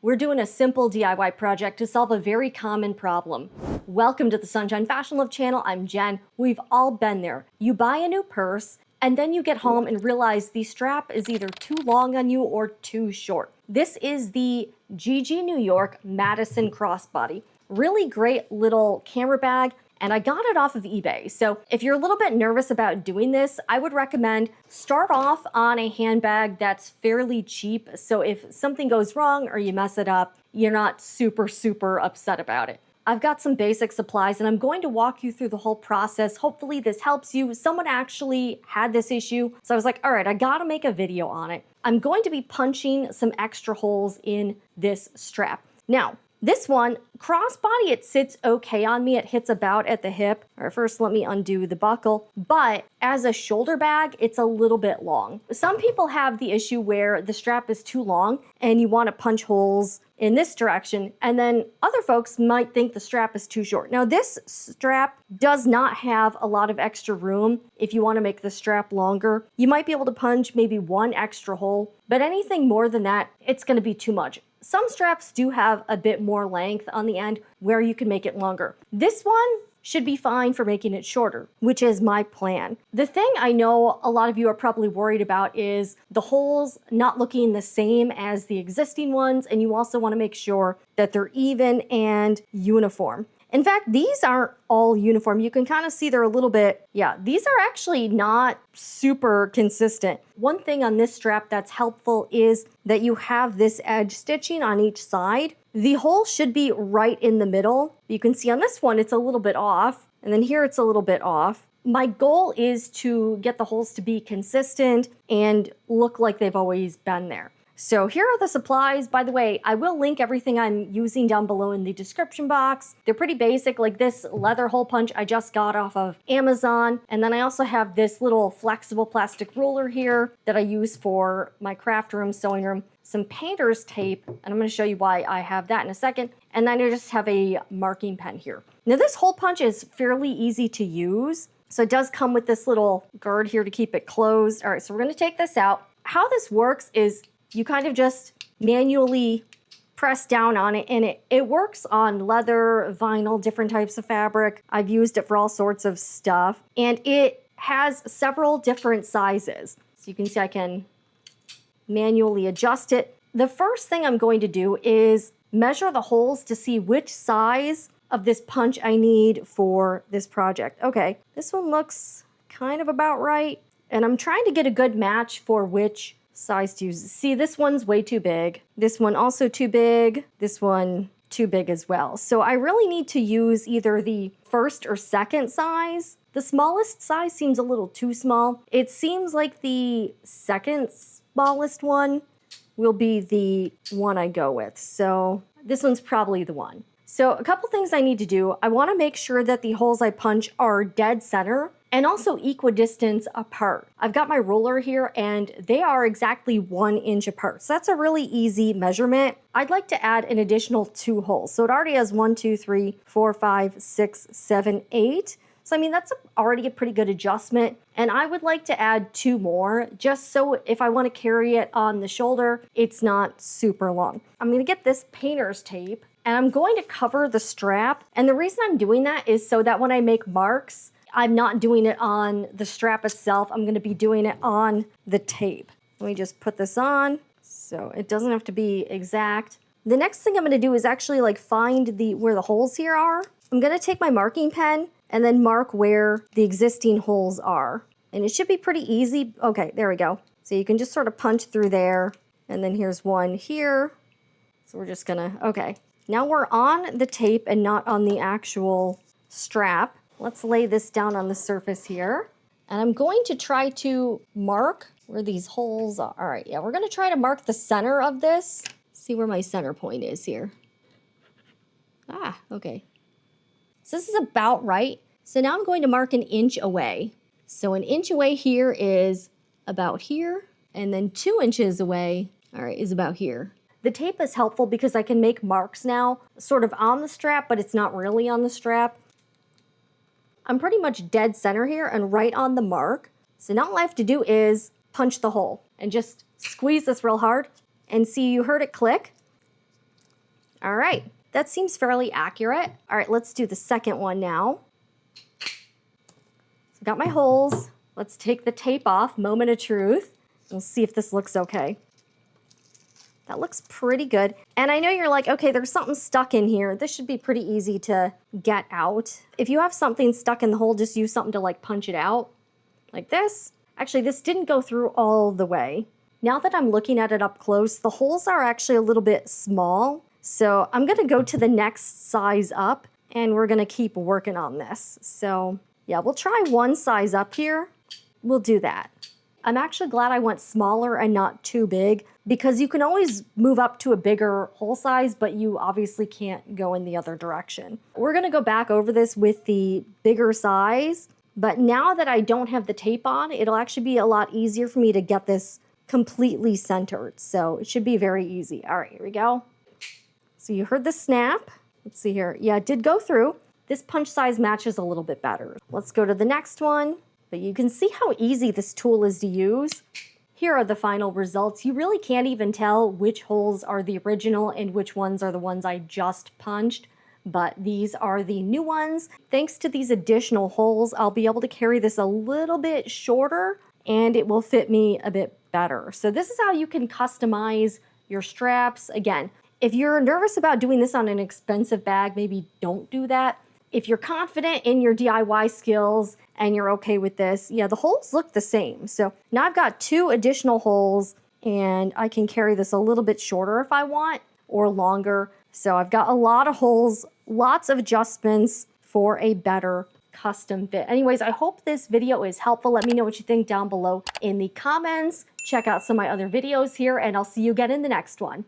We're doing a simple DIY project to solve a very common problem. Welcome to the Sunshine Fashion Love channel. I'm Jen. We've all been there. You buy a new purse, and then you get home and realize the strap is either too long on you or too short. This is the GiGi New York Madison Crossbody. Really great little camera bag, and I got it off of eBay. So if you're a little bit nervous about doing this, I would recommend start off on a handbag that's fairly cheap. So if something goes wrong or you mess it up, you're not super upset about it. I've got some basic supplies and I'm going to walk you through the whole process. Hopefully this helps you. Someone actually had this issue. So I was like, all right, I gotta make a video on it. I'm going to be punching some extra holes in this strap. Now, this one, crossbody, it sits okay on me. It hits about at the hip. All right, first let me undo the buckle. But as a shoulder bag, it's a little bit long. Some people have the issue where the strap is too long and you want to punch holes in this direction, and then other folks might think the strap is too short. Now this strap does not have a lot of extra room. If you want to make the strap longer, you might be able to punch maybe one extra hole, but anything more than that, it's going to be too much. Some straps do have a bit more length on the end where you can make it longer. This one should be fine for making it shorter, which is my plan. The thing I know a lot of you are probably worried about is the holes not looking the same as the existing ones, and you also want to make sure that they're even and uniform. In fact, these aren't all uniform. You can kind of see they're a little bit, these are actually not super consistent. One thing on this strap that's helpful is that you have this edge stitching on each side. The hole should be right in the middle. You can see on this one, it's a little bit off, and then here it's a little bit off. My goal is to get the holes to be consistent and look like they've always been there. So here are the supplies. By the way, I will link everything I'm using down below in the description box. They're pretty basic, like this leather hole punch I just got off of Amazon. And then I also have this little flexible plastic ruler here that I use for my craft room, sewing room, some painter's tape, and I'm gonna show you why I have that in a second. And then I just have a marking pen here. Now this hole punch is fairly easy to use. So it does come with this little guard here to keep it closed. All right, so we're gonna take this out. How this works is you kind of just manually press down on it, and it works on leather, vinyl, different types of fabric. I've used it for all sorts of stuff, and it has several different sizes. So you can see I can manually adjust it. The first thing I'm going to do is measure the holes to see which size of this punch I need for this project. Okay, this one looks kind of about right, and I'm trying to get a good match for which size to use. See, this one's way too big. This one also too big. This one too big as well. So I really need to use either the first or second size. The smallest size seems a little too small. It seems like the second smallest one will be the one I go with. So this one's probably the one. So a couple things I need to do. I want to make sure that the holes I punch are dead center and also equidistant apart. I've got my ruler here and they are exactly 1 inch apart. So that's a really easy measurement. I'd like to add an additional 2 holes. So it already has 1, 2, 3, 4, 5, 6, 7, 8. So I mean, that's already a pretty good adjustment. And I would like to add 2 more just so if I want to carry it on the shoulder, it's not super long. I'm gonna get this painter's tape and I'm going to cover the strap. And the reason I'm doing that is so that when I make marks, I'm not doing it on the strap itself. I'm gonna be doing it on the tape. Let me just put this on so it doesn't have to be exact. The next thing I'm gonna do is actually like find where the holes here are. I'm gonna take my marking pen and then mark where the existing holes are. And it should be pretty easy. Okay, there we go. So you can just sort of punch through there. And then here's one here. So we're just gonna, okay. Now we're on the tape and not on the actual strap. Let's lay this down on the surface here. And I'm going to try to mark where these holes are. All right, yeah, we're gonna try to mark the center of this. See where my center point is here. Ah, okay. So this is about right. So now I'm going to mark 1 inch away. So 1 inch away here is about here, and then 2 inches away, all right, is about here. The tape is helpful because I can make marks now, sort of on the strap, but it's not really on the strap. I'm pretty much dead center here and right on the mark. So now all I have to do is punch the hole and just squeeze this real hard and see, you heard it click. All right, that seems fairly accurate. All right, let's do the second one now. So got my holes. Let's take the tape off, moment of truth. We'll see if this looks okay. That looks pretty good. And I know you're like, okay, there's something stuck in here. This should be pretty easy to get out. If you have something stuck in the hole, just use something to like punch it out, like this. Actually, this didn't go through all the way. Now that I'm looking at it up close, the holes are actually a little bit small. So I'm gonna go to the next size up and we're gonna keep working on this. So yeah, we'll try one size up here. We'll do that. I'm actually glad I went smaller and not too big because you can always move up to a bigger hole size, but you obviously can't go in the other direction. We're gonna go back over this with the bigger size, but now that I don't have the tape on, it'll actually be a lot easier for me to get this completely centered. So it should be very easy. All right, here we go. So you heard the snap. Let's see here. Yeah, it did go through. This punch size matches a little bit better. Let's go to the next one. But you can see how easy this tool is to use. Here are the final results. You really can't even tell which holes are the original and which ones are the ones I just punched, but these are the new ones. Thanks to these additional holes, I'll be able to carry this a little bit shorter and it will fit me a bit better. So this is how you can customize your straps. Again, if you're nervous about doing this on an expensive bag, maybe don't do that. If you're confident in your DIY skills and you're okay with this, yeah, the holes look the same. So now I've got 2 additional holes and I can carry this a little bit shorter if I want or longer. So I've got a lot of holes, lots of adjustments for a better custom fit. Anyways, I hope this video is helpful. Let me know what you think down below in the comments. Check out some of my other videos here and I'll see you again in the next one.